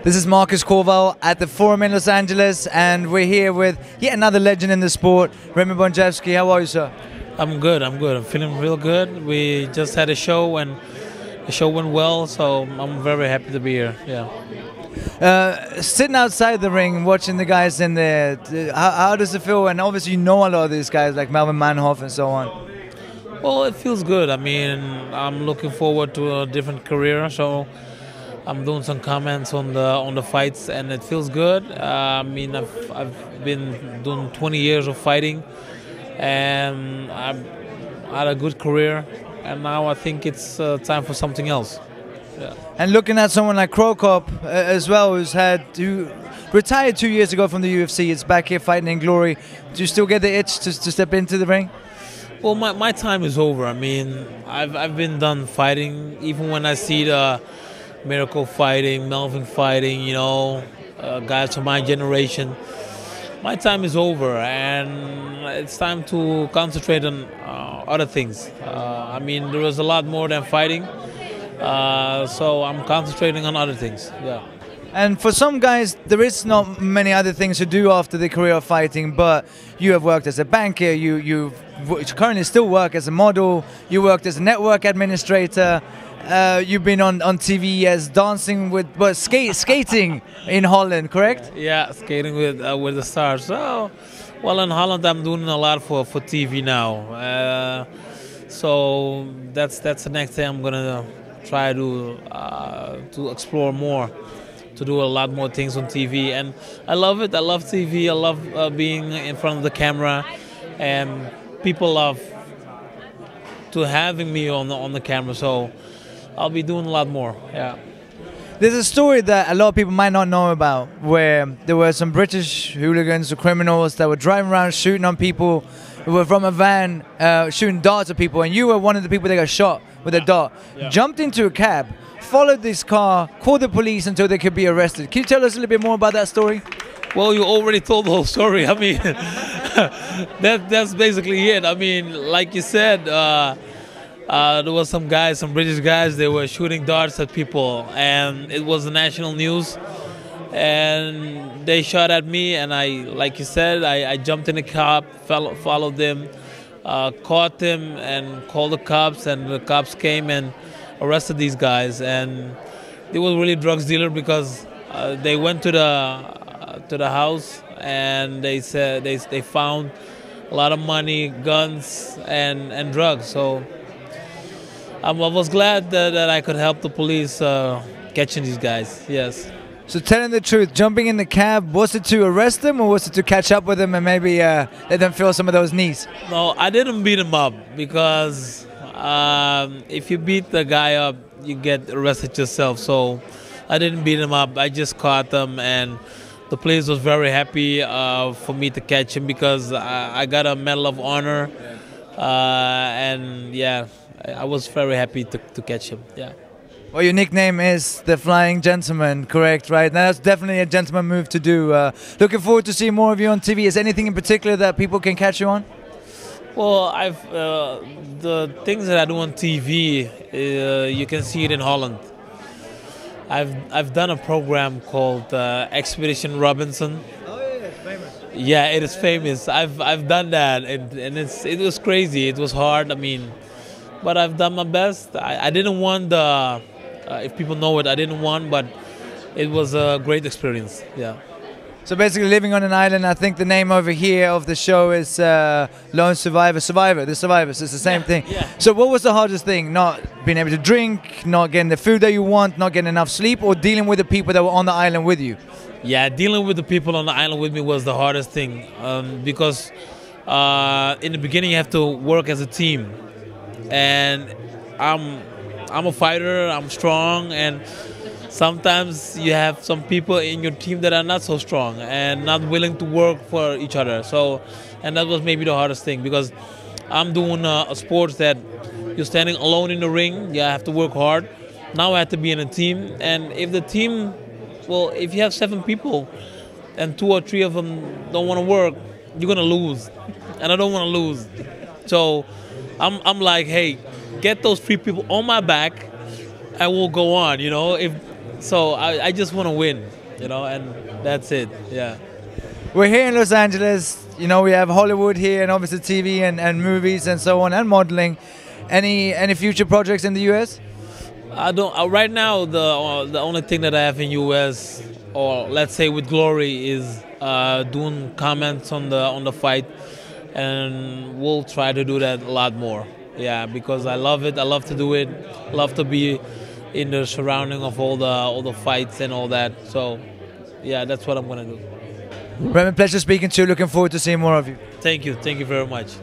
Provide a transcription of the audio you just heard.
This is Marcus Corval at the Forum in Los Angeles, and we're here with yet another legend in the sport, Remy Bonjasky. How are you, sir? I'm good. I'm feeling real good. We just had a show, and the show went well, so I'm very happy to be here. Yeah. Sitting outside the ring, watching the guys in there, how does it feel? And obviously you know a lot of these guys, like Melvin Manhoff and so on. Well, it feels good. I mean, I'm looking forward to a different career, so I'm doing some comments on the fights, and it feels good. I mean, I've been doing 20 years of fighting, and I've had a good career, and now I think it's time for something else. Yeah. And looking at someone like Krokop as well, who retired 2 years ago from the UFC, is back here fighting in glory. Do you still get the itch to step into the ring? Well, my time is over. I mean, I've been done fighting. Even when I see the Miracle fighting, Melvin fighting, you know, guys from my generation, my time is over, and it's time to concentrate on other things. I mean, there was a lot more than fighting, so I'm concentrating on other things. Yeah. And for some guys, there is not many other things to do after the career of fighting, but you have worked as a banker, you currently still work as a model, you worked as a network administrator, you've been on TV as dancing with, skating in Holland, correct? Yeah, skating with the stars. So, well, in Holland I'm doing a lot for TV now. So that's the next thing I'm gonna try to explore more. To do a lot more things on TV, and I love it. I love TV. I love being in front of the camera, and people love to having me on the camera. So I'll be doing a lot more. Yeah. There's a story that a lot of people might not know about, where there were some British hooligans or criminals that were driving around shooting on people who were from a van, shooting darts at people, and you were one of the people that got shot with a dart. Yeah. Jumped into a cab, followed this car, called the police until they could be arrested. Can you tell us a little bit more about that story? Well, you already told the whole story. I mean, that's basically it. I mean, like you said, there was some British guys, they were shooting darts at people, and it was the national news. And they shot at me, and like you said, I jumped in the car, followed them, caught them, and called the cops, and the cops came and arrested these guys. And they were really drugs dealer, because they went to the house, and they said they found a lot of money, guns, and drugs. So I was glad that I could help the police catching these guys. Yes. So telling the truth, jumping in the cab, was it to arrest them, or was it to catch up with them and maybe let them feel some of those knees? No, I didn't beat him up, because if you beat the guy up, you get arrested yourself. So I didn't beat him up. I just caught them, and the police was very happy for me to catch him, because I got a Medal of Honor, and yeah, I was very happy to catch him. Yeah. Well, your nickname is the Flying Gentleman, correct? Right? Now, that's definitely a gentleman move to do. Looking forward to seeing more of you on TV. Is there anything in particular that people can catch you on? Well, the things that I do on TV, you can see it in Holland. I've done a program called Expedition Robinson. Oh yeah, it's famous. Yeah, it is famous. I've done that, and it was crazy. It was hard. I mean, but I've done my best. I didn't want the, if people know it, I didn't want, but it was a great experience. Yeah. So basically, living on an island. I think the name over here of the show is Lone Survivor. The Survivors. It's the same thing. Yeah. So what was the hardest thing? Not being able to drink, not getting the food that you want, not getting enough sleep, or dealing with the people that were on the island with you? Yeah, dealing with the people on the island with me was the hardest thing, because in the beginning you have to work as a team, and I'm a fighter. I'm strong, and sometimes you have some people in your team that are not so strong and not willing to work for each other. So, and that was maybe the hardest thing, because I'm doing a sport that you're standing alone in the ring. You have to work hard. Now I have to be in a team, and if the team, well, if you have 7 people and 2 or 3 of them don't want to work, you're gonna lose, and I don't want to lose. So I'm like, hey, get those 3 people on my back, and we'll go on. You know, if So I just want to win, you know, and that's it. Yeah. We're here in Los Angeles. You know, we have Hollywood here, and obviously TV and movies and so on, and modeling. Any future projects in the US? I don't. Right now, the only thing that I have in US, or let's say with Glory, is doing comments on the fight, and we'll try to do that a lot more. Yeah, because I love it. I love to do it. Love to be in the surrounding of all the fights and all that. So, yeah, that's what I'm gonna do. Remy, pleasure speaking to you. Looking forward to seeing more of you. Thank you very much.